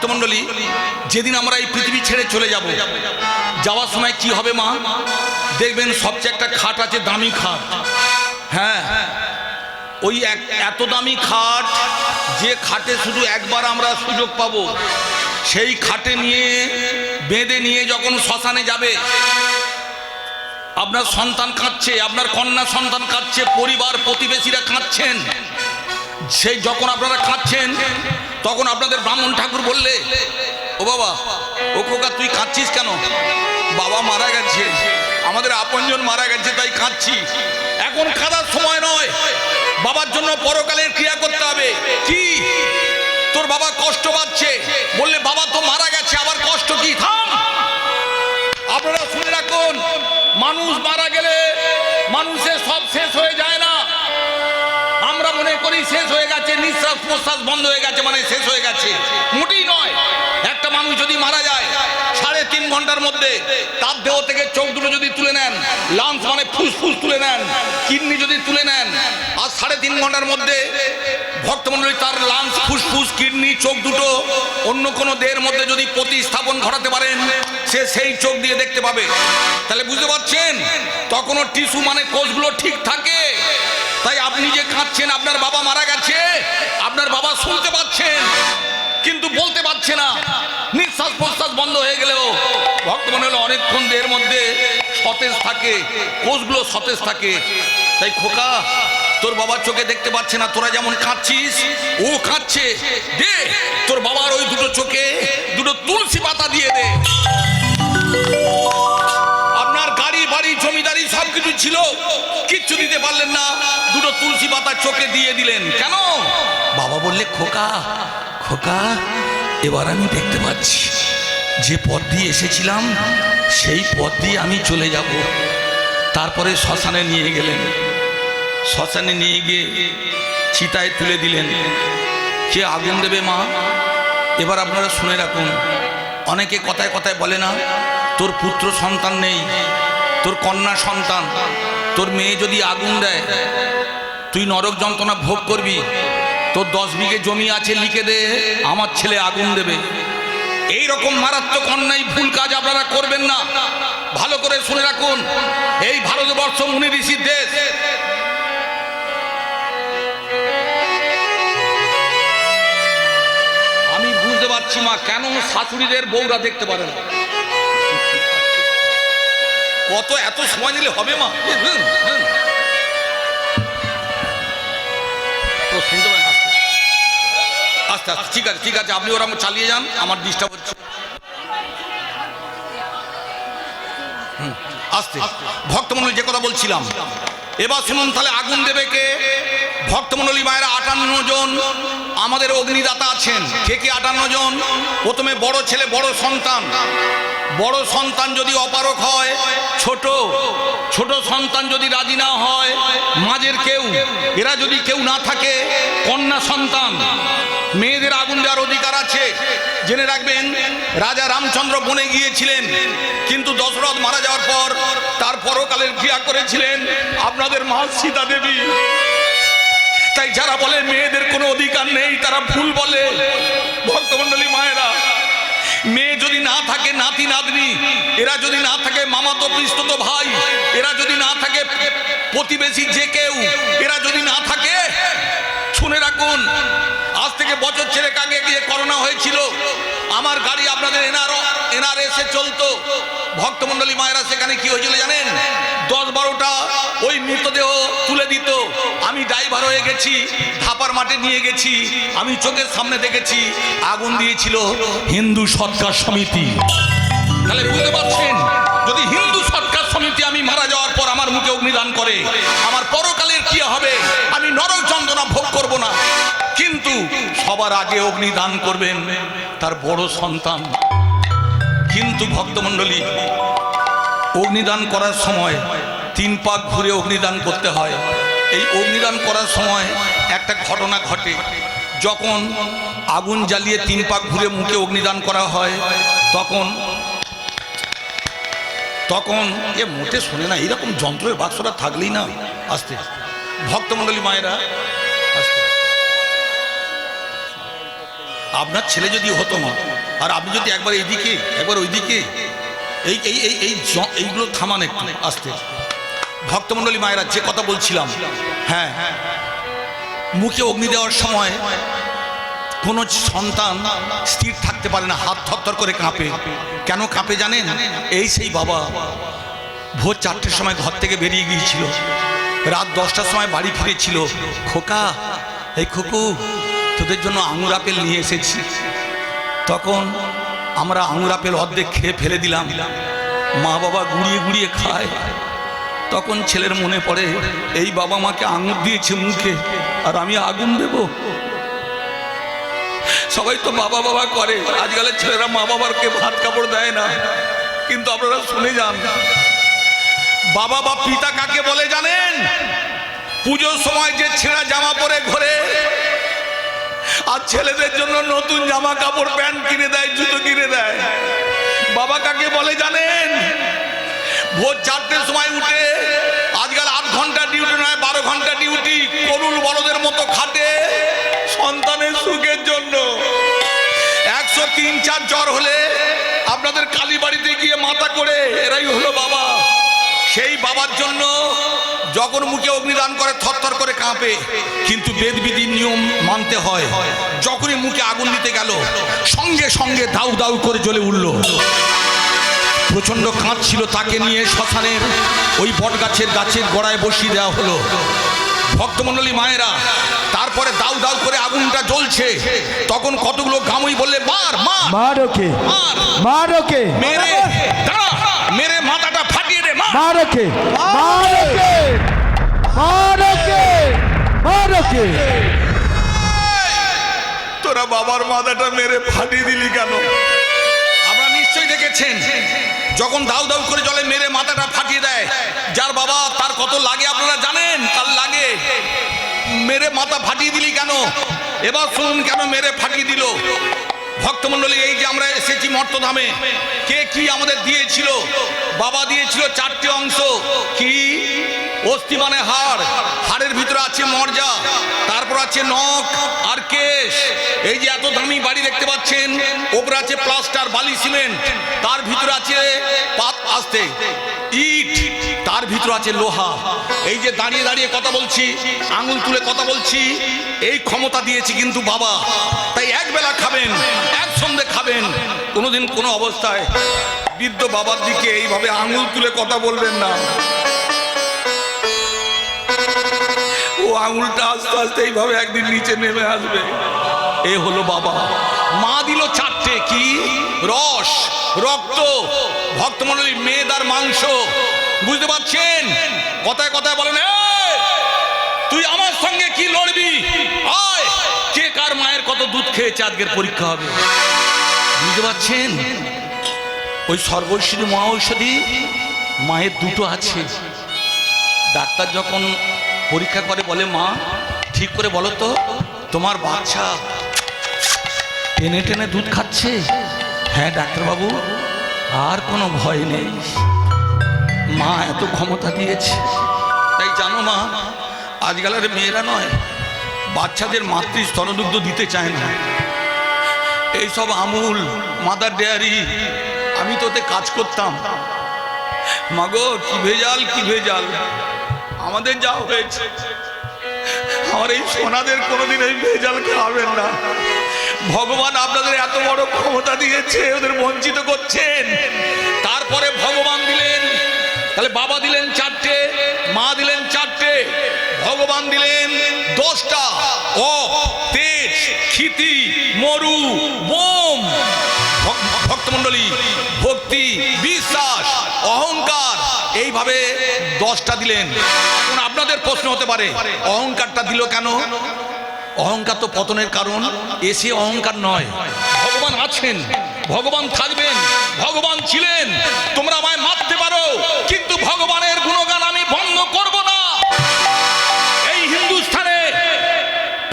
ভক্তমণ্ডলী, যেদিন আমরা এই পৃথিবী ছেড়ে চলে যাব, যাওয়ার সময় কি হবে মা? দেখবেন সবচেয়ে একটা খাট আছে, দামি খাট। হ্যাঁ, ওই এত দামি খাট, যে খাটে শুধু একবার আমরা সুযোগ পাবো, সেই খাটে নিয়ে বেঁধে নিয়ে যখন শ্মশানে যাবে, আপনার সন্তান কাঁদছে, আপনার কন্যা সন্তান কাঁদছে, পরিবার প্রতিবেশীরা কাঁদছেন। সেই যখন আপনারা কাঁদছেন, তখন আপনাদের ব্রাহ্মণ ঠাকুর বললে, ও বাবা, ও খোকা, তুই কাঁদছিস কেন? বাবা মারা গেছে, আমাদের আপনজন মারা গেছে, তাই কাঁদছি। এখন কাঁদার সময় নয়, বাবার জন্য পরকালের ক্রিয়া করতে হবে। কি, তোর বাবা কষ্ট পাচ্ছে? বললে বাবা তো মারা গেছে, আবার কষ্ট কি? থাম, আপনারা শুনে রাখুন, মানুষ মারা গেলে মানুষের সব শেষ হয়ে যায় না। আমরা মনে করি শেষ হয়ে গেছে, নিঃশ্বাস প্রশ্বাস বন্ধ হয়ে গেছে মানে শেষ হয়ে গেছে, মোটেই নয়। একটা মানুষ যদি মারা যায়, 3.5 ঘন্টার মধ্যে তার দেহ থেকে চোখ দুটো যদি তুলে নেন, লাংস মানে ফুসফুস তুলে নেন, কিডনি যদি তুলে নেন, আর 3.5 ঘন্টার মধ্যে ভক্তমণ্ডলী তার লাংস, ফুসফুস, কিডনি, চোখ দুটো অন্য কোনো দেহের মধ্যে যদি প্রতিস্থাপন ঘটাতে পারেন, সে সেই চোখ দিয়ে দেখতে পাবে। তাহলে বুঝতে পারছেন, তখনও টিস্যু মানে কোষগুলো ঠিক থাকে। তাই আপনি যে কাঁদছেন, আপনার বাবা মারা গেছে, আপনার বাবা শুনতে পাচ্ছেন কিন্তু বলতে পারছে না, নিঃশ্বাস প্রশ্বাস বন্ধ হয়ে গেলেও ভক্তমণ্ডলী অনেকক্ষণ দেহের মধ্যে সতেজ থাকে, কোষগুলো সতেজ থাকে। তাই খোকা, তোর বাবার চোখে দেখতে পাচ্ছে না, তোরা যেমন কাঁদছিস, ও কাঁদছে, দে তোর বাবার ওই দুটো চোখে দুটো তুলসী পাতা দিয়ে দে। আপনার গাড়ি বাড়ি জমিদারি সবকিছু ছিল, কিচ্ছু দিতে পারলেন না, দুটো তুলসী পাতা চোখে দিয়ে দিলেন। কেন? বাবা বললে, খোকা খোকা, এবার আমি দেখতে পাচ্ছি, যে পথ দিয়ে এসেছিলাম সেই পথ দিয়ে আমি চলে যাব। তারপরে শ্মশানে নিয়ে গেলেন, শ্মশানে নিয়ে গিয়ে চিতায় তুলে দিলেন। কে আগুন দেবে মা? এবার আপনারা শুনে রাখুন, অনেকে কথায় কথায় বলে না, তোর পুত্র সন্তান নেই, তোর কন্যা সন্তান, তোর মেয়ে যদি আগুন দেয়, তুই নরক যন্ত্রণা ভোগ করবি। তোর 10 বিঘে জমি আছে, লিখে দে, আমার ছেলে আগুন দেবে। এই রকম মারাত্মক অন্যায় ভুল কাজ আপনারা করবেন না। ভালো করে শুনে রাখুন, এই ভারতবর্ষ মুনি ঋষির দেশ। আমি বুঝতে পারছি মা, কেন শাশুড়িদের বউরা দেখতে পারে না। কত এত সময় নিলে হবে মা? শুনতে পারেন? আস্তে আস্তে, ঠিক আছে ঠিক আছে, আপনি ওরা চালিয়ে যান, আমার ডিস্টার্ব হচ্ছে। আস্তে, ভক্তমণ্ডলী যে কথা বলছিলাম, এবার শুনুন তাহলে আগুন দেবে কে? ভক্তমণ্ডলী মায়েরা 58 জন আমাদের অগ্নিদাতা আছেন। কে কে 58 জন? প্রথমে বড় ছেলে, বড় সন্তান। বড় সন্তান যদি অপারক হয়, ছোট ছোট সন্তান যদি রাজি না হয়, মাঝের কেউ, এরা যদি কেউ না থাকে, কন্যা সন্তান। মেয়েদের আগুন দেওয়ার অধিকার আছে। জেনে রাখবেন, রাজা রামচন্দ্র বনে গিয়েছিলেন, কিন্তু দশরথ মারা যাওয়ার পর তার পরকালের ক্রিয়া করেছিলেন আপনাদের মা সীতা দেবী। তাই যারা বলে মেয়েদের কোনো অধিকার নেই, তারা ভুল বলে। ভক্তমণ্ডলী মায়েরা, মেয়ে যদি না থাকে, নাতি নাতনি, এরা যদি না থাকে, মামাতো পিস্তত ভাই, এরা যদি না থাকে, প্রতিবেশী যে কেউ, এরা যদি না থাকে, শুনে রাখুন, আজ থেকে বছর 6 আগে গিয়ে করোনা হয়েছিল, আমার গাড়ি আপনাদের এনআরএসে চলতো। ভক্তমণ্ডলী মায়েরা, সেখানে কি হয়েছিল জানেন? 10-12টা ওই মৃতদেহ তুলে দিত। আমি ড্রাইভার হয়ে গেছি, ধাপার মাঠে নিয়ে গেছি, আমি চোখের সামনে দেখেছি আগুন দিয়েছিল হিন্দু সৎকার সমিতি। তাহলে বুঝতে পারছেন, যদি হিন্দু সৎকার সমিতি আমি মারা যাওয়ার পর আমার মুখে অগ্নিদান করে, আমার পরকালের কি হবে? আমি নরক যন্ত্রণা ভোগ করব না। কিন্তু সবার আগে অগ্নিদান করবেন তার বড় সন্তান। কিন্তু ভক্তমণ্ডলী, অগ্নিদান করার সময় 3 পাক ঘুরে অগ্নিদান করতে হয়। এই অগ্নিদান করার সময় একটা ঘটনা ঘটে। যখন আগুন জ্বালিয়ে 3 পাক ঘুরে মুখে অগ্নিদান করা হয়, তখন এ মোটে শোনে না, এরকম যন্ত্রের বাক্সটা থাকলেই না। আস্তে, ভক্তমণ্ডলী মায়েরা, আস্তে। আপনার ছেলে যদি হতো মা, আর আপনি যদি একবার এইদিকে একবার ওইদিকে এইগুলো থামান একটু আস্তে। ভক্তমণ্ডলী মায়েরা, যে কথা বলছিলাম, হ্যাঁ, মুখে অগ্নি দেওয়ার সময় কোন সন্তান স্থির থাকতে পারে না, হাত থরথর করে কাঁপে। কেন কাঁপে জানেন? এই সেই বাবা ভোর 4টের সময় ঘর থেকে বেরিয়ে গিয়েছিল, রাত 10টার সময় বাড়ি ফিরেছিল। খোকা, এই খোকু, তোদের জন্য আঙুর আপেল নিয়ে এসেছি। তখন আমরা আঙুর আপেল অর্ধেক খেয়ে ফেলে দিলাম, মা বাবা গুড়িয়ে গুড়িয়ে খায়। তখন ছেলের মনে পড়ে, এই বাবা মাকে আঙুর দিয়েছে মুখে, আর আমি আগুন দেব। সবাই তো বাবা বাবা করে, আজকালের ছেলেরা মা বাবাকে ভাত কাপড় দেয় না। কিন্তু আপনারা শুনে যান, বাবা বা পিতা কাকে বলে জানেন? পুজোর সময় যে ছেঁড়া জামা পরে ঘোরে, আর ছেলেদের জন্য নতুন জামা কাপড় প্যান্ট কিনে দেয়, জুতো কিনে দেয়। বাবা কাকে বলে জানেন? ভোর 4টের সময় উঠে, আজকাল 8 ঘন্টা ডিউটি নয় 12 ঘন্টা ডিউটি, করুল বলদের মতো খাটে সন্তানের সুখের জন্য। 103-4 জ্বর হলে আপনাদের কালীবাড়িতে গিয়ে মাথা করে, এরাই হলো বাবা। সেই বাবার জন্য যখন মুখে অগ্নিদান করে থরথর করে কাঁপে, কিন্তু বেদবিধির নিয়ম মানতে হয়। যখনই মুখে আগুন দিতে গেল, সঙ্গে সঙ্গে দাউ দাউ করে জ্বলে উঠল। প্রচন্ড কাঁদছিল, তাকে নিয়ে শ্মশানের ওই বট গাছের গোড়ায় বসিয়ে দেওয়া হলো। ভক্তমণ্ডলী মায়েরা, তারপরে দাউ দাউ করে আগুনটা জ্বলছে। তখন কতগুলো গামুই বললে, মার মার মার ওকে, মার ওকে, মেরে দাঁড়া, মেরে মাথাটা ফাটিয়ে দে, মার ওকে, মার ওকে, মার ওকে, মার ওকে। তোরা বাবার মাথাটা মেরে ফাটিয়ে দিলি কেন? আমরা নিশ্চয়ই দেখেছেন, যখন দাউ দাউ করে জলে মেরে মাথাটা ফাটিয়ে দেয়, যার বাবা তার কত লাগে আপনারা জানেন? তার লাগে। মেরে মাথা ফাটিয়ে দিলি কেন? এবার শুনুন কেন মেরে ফাটিয়ে দিল। ভক্তমণ্ডলী, এই যে আমরা এসেছি মর্তধামে, কে কি আমাদের দিয়েছিল? বাবা দিয়েছিল 4টে অংশ। কি? অস্থি মানে হাড়, হাড়ের ভিতরে আছে মর্জা, তারপর আছে নখ আর কেশ। এই যে এত দামি বাড়ি দেখতে পাচ্ছেন, ওপরে আছে প্লাস্টার, বালি, সিমেন্ট, তার ভিতরে আছে আস্তে ইট, তার ভিতরে আছে লোহা। এই যে দাঁড়িয়ে দাঁড়িয়ে কথা বলছি, আঙুল তুলে কথা বলছি, এই ক্ষমতা দিয়েছি কিন্তু বাবা। তাই একবেলা খাবেন, এক সন্ধে খাবেন, কোনোদিন কোনো অবস্থায় বৃদ্ধ বাবার দিকে এইভাবে আঙুল তুলে কথা বলবেন না। ও আঙুলটা আস্তে আস্তে এইভাবে একদিন নিচে নেমে আসবে। এ হলো বাবা। মা দিল 4টে, কি? রস, রক্ত, ভক্তমণ্ডলী মেদ আর মাংস। বুঝতে পারছেন? কথায় কথায় বলেন, তুই আমার সঙ্গে কি লড়বি? আয়, কে কার মায়ের কত দুধ খেয়েছে আজকের পরীক্ষা হবে। বুঝতে পারছেন? ওই সর্বৈশ্বরী মহা ঔষধি মায়ের 2টো আছে। ডাক্তার যখন পরীক্ষা করে বলে, মা ঠিক করে বলো তো, তোমার বাচ্চা টেনে টেনে দুধ খাচ্ছে? হ্যাঁ ডাক্তারবাবু, আর কোনো ভয় নেই, মা এত ক্ষমতা দিয়েছে। তাই জানো মা, আজকালের মেয়েরা নয়, বাচ্চাদের মাতৃ স্তনদুগ্ধ দিতে চায় না। এইসব আমুল, মাদার ডেয়ারি, আমি তো ওতে কাজ করতাম। মাগো, কি ভেজাল, কি ভেজাল। আমাদের যা হয়েছে, আমার এই সোনাদের কোনোদিন এই ভেজাল খাবেন না। ভগবান আপনাদের এত বড় ক্ষমতা দিয়েছে, ওদের বঞ্চিত করছেন। তারপরে ভগবান দিলেন, তাহলে বাবা দিলেন 4টে, মা দিলেন 4টে, ভগবান দিলেন 10টা। তেজ, ক্ষিতি, মরু, বোম। ভক্তমণ্ডলী, ভক্তি, বিশ্বাস, অহংকার, এইভাবে 10টা দিলেন। এখন আপনাদের প্রশ্ন হতে পারে, অহংকারটা দিল কেন? অহংকার তো পতনের কারণ, এসে অহংকার নয়। ভগবান আছেন, ভগবান থাকবেন, ভগবান ছিলেন। তোমরা আমায় মারতে পারো, কিন্তু ভগবানের গুণগান আমি বন্ধ করব না। এই হিন্দুস্থানে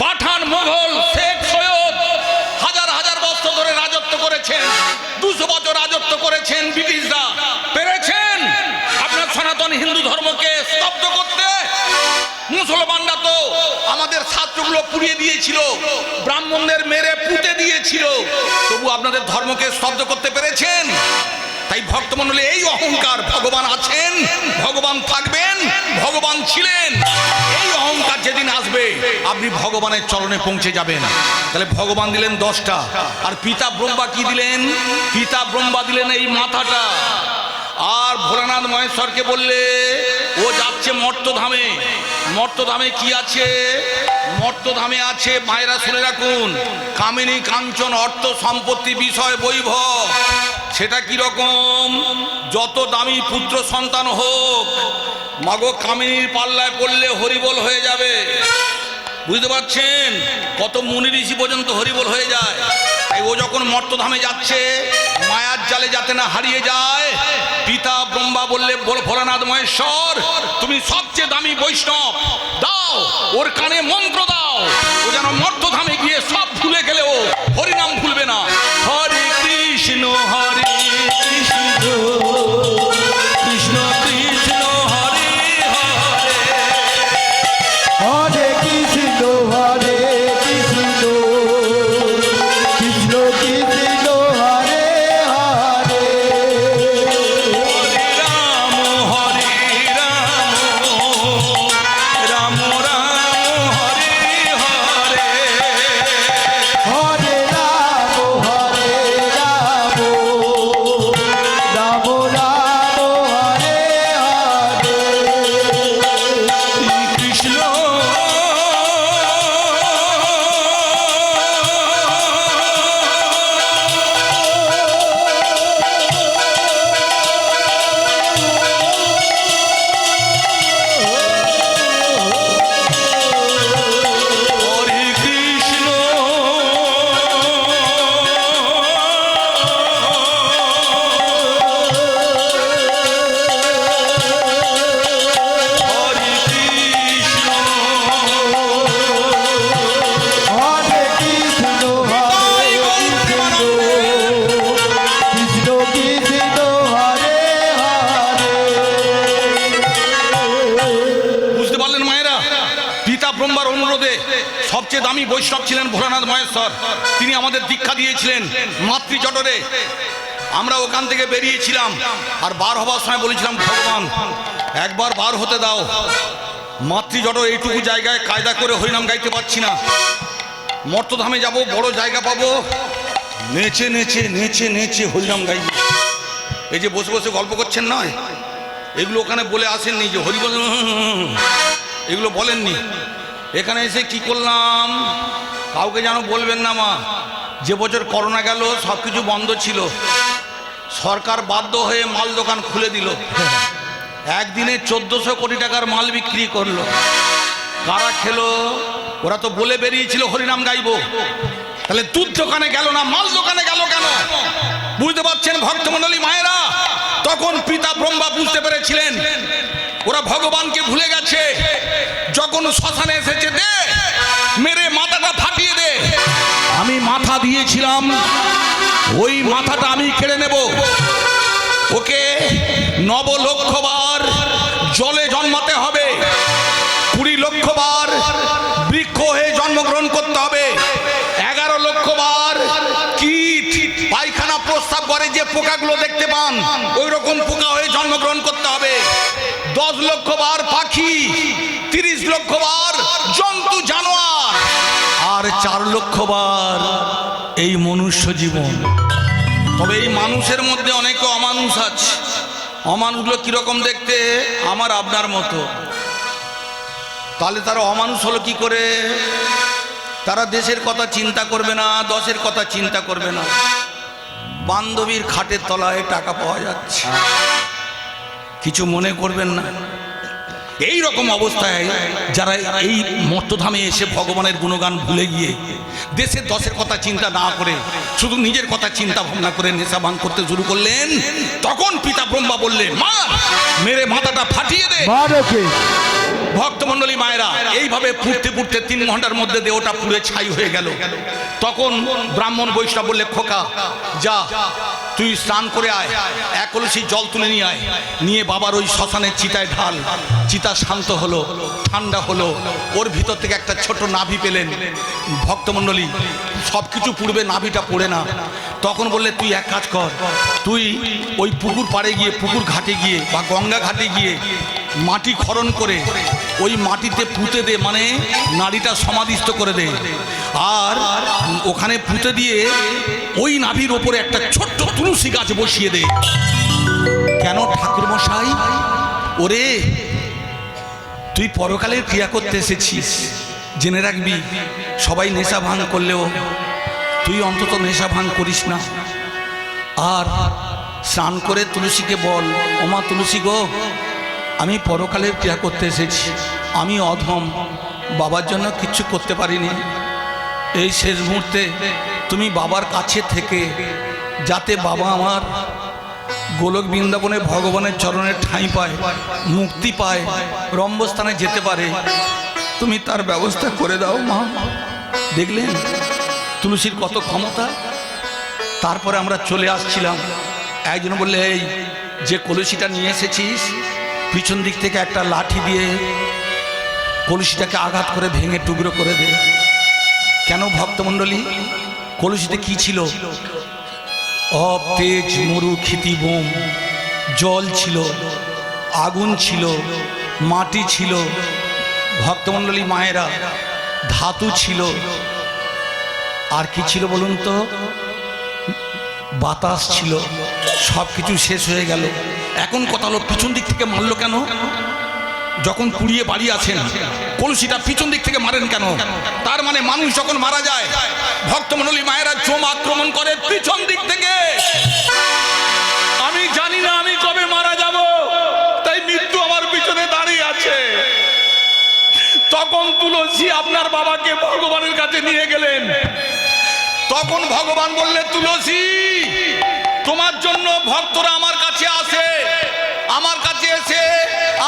পাঠান, মোগল, শেখ, সৈয়দ হাজার হাজার বছর ধরে রাজত্ব করেছেন। 200 বছর রাজত্ব করেছেন ব্রিটিশরা। পেরেছেন আপনার সনাতন হিন্দু ধর্মকে স্তব্ধ করতে? মুসলমানরা তো আমাদের শাস্ত্রগুলো পুড়িয়ে দিয়েছিল, ব্রাহ্মণদের মেরে পুঁতে দিয়েছিল, তবু আপনাদের ধর্মকে স্তব্ধ করতে পেরেছেন। তাই ভক্তমণ্ডলী, এই অহংকার, ভগবান আছেন, ভগবান থাকবেন, ভগবান ছিলেন, এই অহংকার যেদিন আসবে আপনি ভগবানের চরণে পৌঁছে যাবেন। তাহলে ভগবান দিলেন 10টা, আর পিতা ব্রহ্মা কি দিলেন? পিতা ব্রহ্মা দিলেন এই মাথাটা। আর ভোলানাথ মহেশ্বরকে বললে ও যাচ্ছে মর্তধামে। মর্তধামে কি আছে? মর্তধামে আছে, মায়েরা শুনে রাখুন, কামিনী কাঞ্চন অর্থ সম্পত্তি বিষয় বৈভব। সেটা কিরকম? যত দামি পুত্র সন্তান হোক, মাগো কামিনীর পাল্লায় পড়লে হরিবোল হয়ে যাবে। বুঝতে পারছেন? কত মুনি ঋষি পর্যন্ত হরিবোল হয়ে যায়। তাই ও যখন মর্তধামে যাচ্ছে, মায়ার জালে যাতে না হারিয়ে যায়, পিতা ব্রহ্মা বললে, ভোলানাথ মহেশ্বর তুমি সবচেয়ে দামি বৈষ্ণব, দাও ওর কানে মন্ত্র দাও, ও যেন মর্তধামে গিয়ে সব ভুলে গেলেও হরিনাম ভুলবে না। হরে কৃষ্ণ হরে কৃষ্ণ কৃষ্ণ কৃষ্ণ হরে হরে, হরে কৃষ্ণ হরে কৃষ্ণ কৃষ্ণ কৃষ্ণ হরে হরে, হরে রাম রাম রাম হরে হরে, হরে রাম রাম রাম হরে হরে, কৃষ্ণ হরে কৃষ্ণ হরে কৃষ্ণ হরে কৃষ্ণ হরে কৃষ্ণ কৃষ্ণ কৃষ্ণ হরে হরে। বুঝতে পারলেন মায়েরা? পিতা ব্রহ্মার অনুরোধে সবচেয়ে দামি বৈষ্ণব ছিলেন ভোলানাথ মহেশ্বর। তিনি আমাদের দীক্ষা দিয়েছিলেন মাতৃজঠরে। আমরা ওখান থেকে বেরিয়েছিলাম, আর বার হবার সময় বলেছিলাম, ভগবান একবার বার হতে দাও, মাতৃজঠর এইটুকু জায়গায় কায়দা করে হরিনাম গাইতে পারছি না। মর্তধামে যাব, বড় জায়গা পাবো, নেচে নেচে নেচে নেচে হরিনাম গাইব। এই যে বসে বসে গল্প করছেন নয়, এগুলো ওখানে বলে আসেননি যে হরিবল, এগুলো বলেননি। এখানে এসে কি করলাম কাউকে যেন বলবেন না মা। যে বছর করোনা গেল সব কিছু বন্ধ ছিল, সরকার বাধ্য হয়ে মাল দোকান খুলে দিল। একদিনে 1400 কোটি টাকার মাল বিক্রি করলো। কারা খেলো? ওরা তো বলে বেরিয়েছিল হরিনাম গাইবো। তাহলে দুধ দোকানে গেল না, মাল দোকানে গেল কেন? বুঝতে পারছেন ভক্তমণ্ডলী মায়েরা? তখন পিতা ব্রহ্মা বুঝতে পেরেছিলেন ওরা ভগবানকে ভুলে গেছে। যখন শ্মশানে এসেছে, দে মেরে মাথাটা ফাটিয়ে দে। আমি মাথা দিয়েছিলাম, ওই মাথাটা আমি কেড়ে নেব। ওকে 9 লক্ষ বার জলে জন্মাতে হবে, 20 লক্ষ বার বৃক্ষ হয়ে জন্মগ্রহণ করতে হবে, 11 লক্ষ বার কীট পায়খানা প্রস্রাব করে যে পোকাগুলো দেখতে পান ওই রকম পোকা হয়ে জন্মগ্রহণ করতে হবে, 10 লক্ষ বার পাখি, 30 লক্ষ বার জন্তু জানোয়ার, আর 4 লক্ষ বার এই মনুষ্য জীবন। তবে এই মানুষের মধ্যে অনেকে অমানুষ আছে। অমানুষগুলো কিরকম দেখতে? আমার আপনার মতো। তাহলে তারা অমানুষ হলো কি করে? তারা দেশের কথা চিন্তা করবে না, দশের কথা চিন্তা করবে না। বান্ধবীর খাটের তলায় টাকা পাওয়া যাচ্ছে, কিছু মনে করবেন না। এই রকম অবস্থায় যারা এই মর্তধামে এসে ভগবানের গুণগান ভুলে গিয়ে দেশের দশের কথা চিন্তা না করে শুধু নিজের কথা চিন্তা ভাবনা করে নেশা ভাঙ করতে শুরু করলেন, তখন পিতা ব্রহ্মা বললেন, মা মেরে মাথাটা ফাটিয়ে দে। ভক্তমণ্ডলী মায়েরা, এইভাবে পুড়তে পুড়তে 3 ঘন্টার মধ্যে দেহটা পুড়ে ছাই হয়ে গেল। তখন ব্রাহ্মণ বৈষ্ণব বললে, খোকা যা, তুই স্নান করে আয়, এক কলসি জল তুলে নিয়ে আয়, নিয়ে বাবার ওই শ্মশানের চিতায় ঢাল। চিতা শান্ত হলো, ঠান্ডা হলো, ওর ভিতর থেকে একটা ছোট নাভি পেলেন। ভক্তমণ্ডলী, সব কিছু পূর্বে নাভিটা পড়ে না। তখন বললে তুই এক কাজ কর, তুই ওই পুকুর পাড়ে গিয়ে, পুকুর ঘাটে গিয়ে বা গঙ্গা ঘাটে গিয়ে মাটি খনন করে ওই মাটিতে পুঁতে দে, মানে নাড়িটা সমাধিস্থ করে দে। আর ওখানে পুঁতে দিয়ে ওই নাভির ওপরে একটা ছোট্ট তুলসী গাছ বসিয়ে দে। কেন ঠাকুরমশাই? ওরে, তুই পরকালের ক্রিয়া করতে এসেছিস, জেনে রাখবি সবাই নেশা ভাঙ করলেও তুই অন্তত নেশা ভাঙ করিস না। আর স্নান করে তুলসীকে বল, ওমা তুলসী গো, আমি পরকালের ক্রিয়া করতে এসেছি, আমি অধম, বাবার জন্য কিচ্ছু করতে পারিনি। এই শেষ মুহূর্তে তুমি বাবার কাছে থেকে যাতে বাবা আমার গোলক বৃন্দাবনে ভগবানের চরণের ঠাঁই পায়, মুক্তি পায়, রম্বস্থানে যেতে পারে, তুমি তার ব্যবস্থা করে দাও মা। দেখলেন তুলসীর কত ক্ষমতা। তারপরে আমরা চলে আসছিলাম, একজন বললে, এই যে কলসিটা নিয়ে এসেছিস, পিছন দিক থেকে একটা লাঠি দিয়ে কলসিটাকে আঘাত করে ভেঙে টুকরো করে দে। কেন ভক্তমণ্ডলী? কলসিতে কি ছিল? অব তেজ মরু ক্ষিতি বোম, জল ছিল, আগুন ছিল, মাটি ছিল, ভক্তমণ্ডলী মায়েরা, ধাতু ছিল, আর কি ছিল বলুন তো? বাতাস ছিল। সব কিছু শেষ হয়ে গেল। এখন কথা হলো, পিছন দিক থেকে মারলো কেন? যখন পুড়িয়ে বাড়ি আছেন, কলসিটা পিছন দিক থেকে মারেন কেন? তার মানে মানুষ যখন মারা যায়, ভক্তমণ্ডলী মায়েরা জম আক্রমণ করে পিছন দিক থেকে। আমি জানি না আমি কবে মারা যাব, তাই মৃত্যু আমার পিছনে দাঁড়িয়ে আছে। তখন তুলসী আপনার বাবাকে ভগবানের কাছে নিয়ে গেলেন। তখন ভগবান বললে, তুলসী, তোমার জন্য ভক্তরা আমার কাছে আসে, আমার কাছে এসে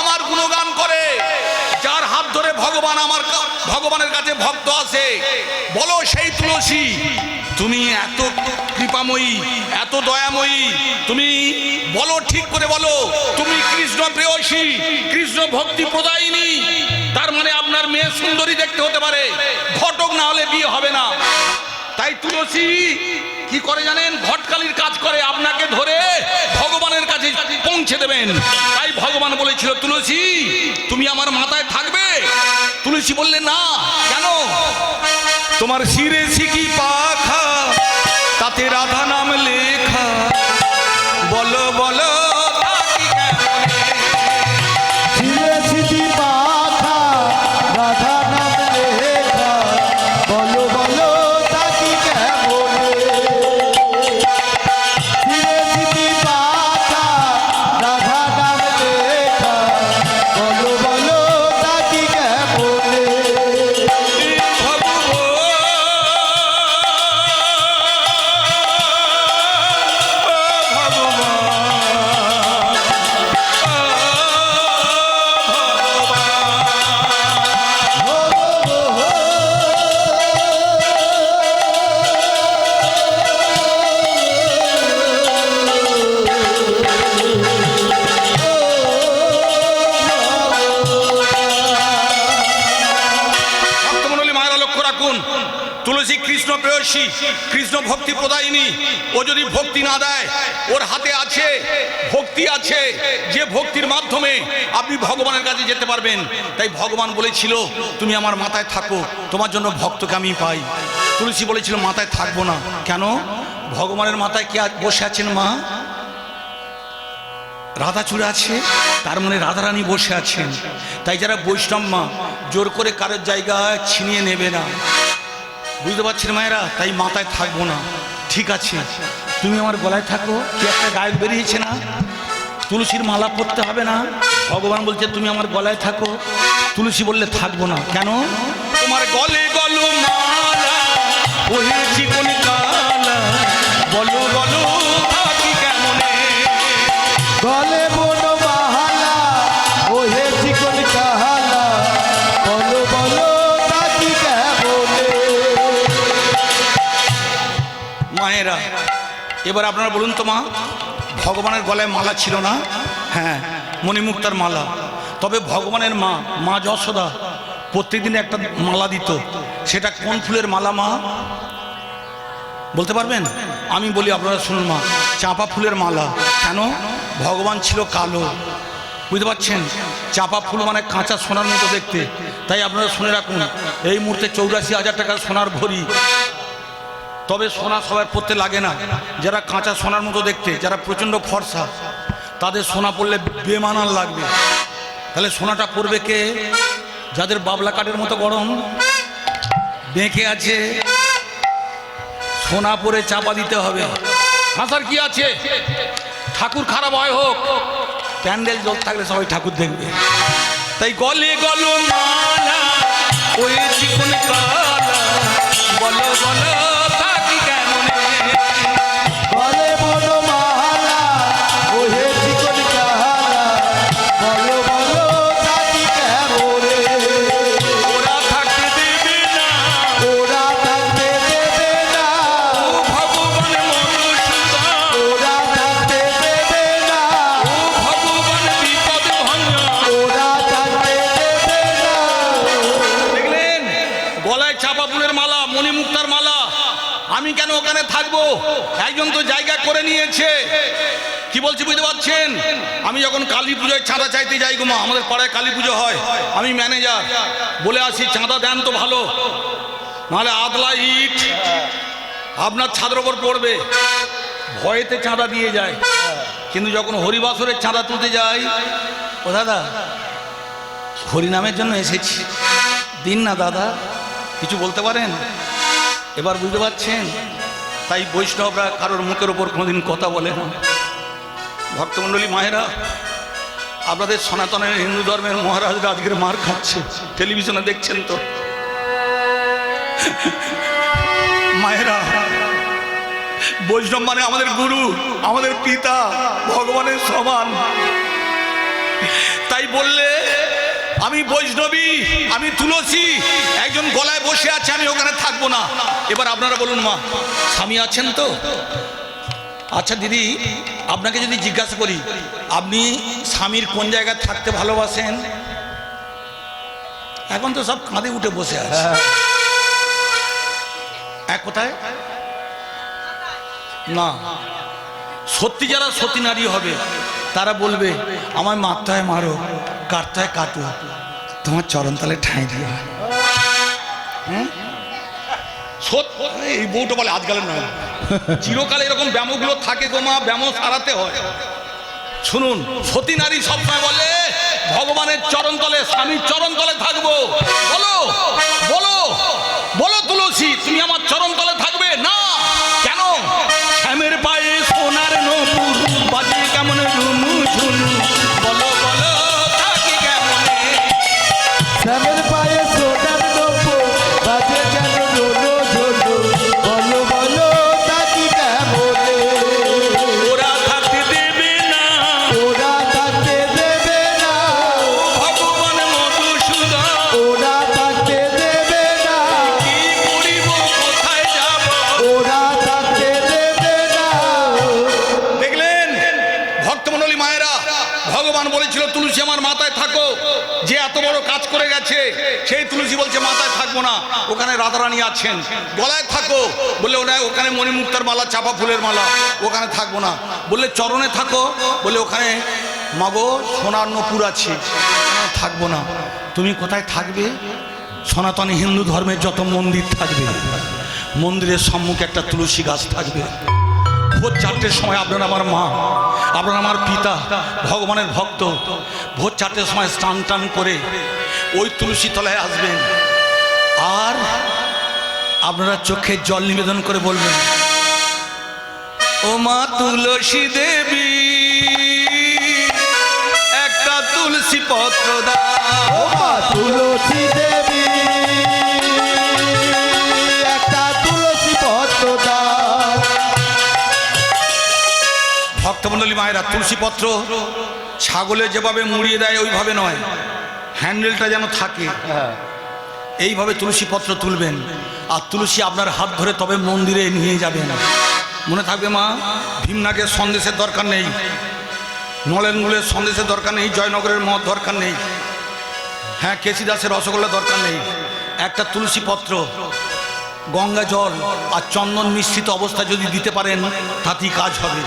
আমার গুণগান করে। যার হাত ধরে ভগবানের কাছে ভক্ত আসে, বলো সেই তুলসী, তুমি এত কৃপাময়ী, এত দয়াময়ী, তুমি বলো, ঠিক করে বলো, তুমি কৃষ্ণ প্রেয়সী, কৃষ্ণ ভক্তি প্রদায়িনী। তার মানে আপনার মেয়ে সুন্দরী দেখতে হতে পারে, ঘটক না হলে বিয়ে হবে না। তাই তুলসী কি করে জানেন? ঘটকালির কাজ করে, আপনাকে ধরে ভগবানের কাছে পৌঁছে দেবেন। তাই ভগবান বলেছিল, তুলসী তুমি আমার মাথায় থাকবে। তুলসী বললে, না। কেন? তোমার শিরে শিখি পাখা, তাতে রাধা নাম লেখা, বলো বলো শিরে শিখি পাখা, রাধা নাম লেখা, বলো বলো তাকি কেমনে। শিরে শিখি পাখা, রাধা নাম লেখা, বলো বলো তাকি কেমনে। তুলসী কৃষ্ণ প্রেয়সী, কৃষ্ণ ভক্তি প্রদায়িনী। ও যদি ভক্তি না দেয়, ওর হাতে আছে ভক্তি আছে, যে ভক্তির মাধ্যমে আপনি ভগবানের কাছে যেতে পারবেন। তাই ভগবান বলেছিল, তুমি আমার মাথায় থাকো, তোমার জন্য ভক্তকে আমি পাই। তুলসী বলেছিল, মাথায় থাকবো না। কেন? ভগবানের মাথায় কে বসে আছেন মা? রাধাচূড়া আছে, তার মানে রাধারানী বসে আছেন। তাই যারা বৈষ্ণব মা, জোর করে কারোর জায়গা ছিনিয়ে নেবে না, বুঝতে পারছেন মায়েরা? তাই মাথায় থাকবো না। ঠিক আছে, তুমি আমার গলায় থাকো। কি একটা গায়ক বেরিয়েছে না, তুলসীর মালা পরতে হবে না। ভগবান বলছে, তুমি আমার গলায় থাকো। তুলসী বললে, থাকবো না। কেন? তোমার গলে গলো মালা, ওহে চিকন কালা, বলো বলো থাকি কেমনে। গলে বনো মালা, ওহে চিকন কাহালা, বলো বলো তাকি কেমনে। মায়েরা, এবার আপনারা বলুন তো মা, ভগবানের গলায় মালা ছিল না? হ্যাঁ, মণিমুক্তার মালা। তবে ভগবানের মা, মা যশোদা প্রত্যেকদিন একটা মালা দিত। সেটা কোন ফুলের মালা মা বলতে পারবেন? আমি বলি, আপনারা শুনুন মা, চাঁপা ফুলের মালা। কেন? ভগবান ছিল কালো, বুঝতে পারছেন? চাঁপা ফুল মানে কাঁচা সোনার মতো দেখতে। তাই আপনারা শুনে রাখুন, এই মুহূর্তে 84,000 টাকার সোনার ভরি। তবে সোনা সবার পরতে লাগে না। যারা কাঁচা সোনার মতো দেখতে, যারা প্রচণ্ড ফর্সা, তাদের সোনা পরলে বেমানান লাগবে। তাহলে সোনাটা পরবে কে? যাদের বাবলা কাঠের মতো গরম বেঁকে আছে, সোনা পরে চাপা দিতে হবে। হাসার কি আছে? ঠাকুর খারাপ হয় হোক, প্যান্ডেল জল থাকলে সবাই ঠাকুর দেখবে। তাই গলে গলো মালা, ওই চিকন কালা, বলো বলো থাকি কেমনে? গলে বনমালা, ওহে চিকন কাহালা, বলো বলো থাকি কেমনে? ওরা থাকতে দেবে না, ওরা থাকতে দেবে না, ও ভগবান মধুসূদন, ওরা থাকতে দেবে না, ও ভগবান বিপদ ভঞ্জন। ওরা থাকতে দেবে না। দেখলেন, গলায় চাপা ফুলের মালা, মণিমুক্তার মালা। আমি কেন ওখানে থাকবো? একজন তো জায়গা করে নিয়েছে। কি বলছি বুঝতে পারছেন? আমি যখন কালী পুজোয় চাঁদা চাইতে যাই গো মা, আমাদের পাড়ায় কালী পুজো হয়, আমি ম্যানেজার, বলে আসি চাঁদা দেন তো ভালো, নাহলে আদলা ইট আপনার ছাদের ওপর পড়বে। ভয়েতে চাঁদা দিয়ে যায়। কিন্তু যখন হরিবাসরের চাঁদা তুলতে যাই, ও দাদা হরিনামের জন্য এসেছি, দিন না দাদা, কিছু বলতে পারেন? এবার বুঝতে পারছেন? তাই বৈষ্ণবরা কারোর মুখের ওপর কোনোদিন কথা বলে না। ভক্তমণ্ডলী মায়েরা, আপনাদের সনাতনের হিন্দু ধর্মের মহারাজরা আজকের মার খাচ্ছে, টেলিভিশনে দেখছেন তো মায়েরা। বৈষ্ণব মানে আমাদের গুরু, আমাদের পিতা, ভগবানের সমান। তাই বললে আমি বৈষ্ণবী, আমি তুলসী, একজন গলায় বসে আছে, আমি ওখানে থাকবো না। এবার আপনারা বলুন মা, স্বামী আছেন তো? আচ্ছা দিদি, আপনাকে যদি জিজ্ঞাসা করি, আপনি স্বামীর কোন জায়গায় থাকতে ভালোবাসেন? এখন তো সব কাঁধে উঠে বসে আছে। এক কোথায় না, সত্যি যারা সতী নারী হবে তারা বলবে, আমায় মারতে হয় মারো, কাটতে হয় কাটো, তোমার চরণতলে ঠাঁই দিও। এই বউটা বলে আজকালের নয়, চিরকালে এরকম ব্যায়ামগুলো থাকে গো মা, ব্যায়াম সারাতে হয়। শুনুন, সতী নারী সবসময় বলে ভগবানের চরণতলে, স্বামীর চরণতলে থাকবো। বলো বলো বলো তুলসী, তুমি আমার চরণতলে থাকবে না? কেন? শ্যামের পায়ে সোনার নূপুর বাজে কেমন ঝুনু ঝুনু, বলো বলো থাকি কেমনে? শ্যামের পায়ে সোনার নূপুর বাজে যেন ঝোলো ঝোলো, বলো বলো থাকি কেমনে? ওরা থাকতে দেবে না, ওরা থাকতে দেবে না, ভগবান মধুসূদন, ওরা থাকতে দেবে না, কি করিব কোথায় যাব? ওরা থাকতে দেবে না। দেখলেন ভক্তমণ্ডলী মায়েরা, ভগবান বলেছিল তুলসী আমার মাথায় থাকো। যে এত বড় কাজ করে গেছে সেই তুলসী বলছে মাথায় থাকবো না, ওখানে রাধারানী আছেন। গলায় থাকো বলে ওখানে মণিমুক্তার মালা, চাপা ফুলের মালা, ওখানে থাকবো না। বললে চরণে থাকো, বলে ওখানে মাগো সোনার নূপুর আছে, ওখানে থাকবো না। তুমি কোথায় থাকবে? সনাতনী হিন্দু ধর্মের যত মন্দির থাকবে, মন্দিরের সম্মুখে একটা তুলসী গাছ থাকবে। ভোর 4টের সময় আপনারা আমার মা, আপনারা আমার পিতা, ভগবানের ভক্ত, ভোর 4টের সময় স্নান টান করে ওই তুলসী তলায় আসবেন। আর আপনারা চোখে জল নিবেদন করে বলবেন, ও মা তুলসী দেবী, একটা তুলসী পত্র দাও। ও মা তুলসী দেবী, একটা তুলসী পত্র দাও। ভক্তমণ্ডলী মায়েরা, তুলসী পত্র ছাগলে যেভাবে মুড়িয়ে দেয় ওইভাবে নয়, হ্যান্ডেলটা যেন থাকে, এইভাবে তুলসী পত্র তুলবেন। আর তুলসী আপনার হাত ধরে তবে মন্দিরে নিয়ে যাবেন। মনে থাকবে মা, ভীমনাগের সন্দেশের দরকার নেই, নলেনগুলের সন্দেশের দরকার নেই, জয়নগরের মদ দরকার নেই, হ্যাঁ কেসি দাসের রসগোল্লা দরকার নেই। একটা তুলসী পত্র, গঙ্গা জল আর চন্দন মিশ্রিত অবস্থা যদি দিতে পারেন তাতেই কাজ হবে।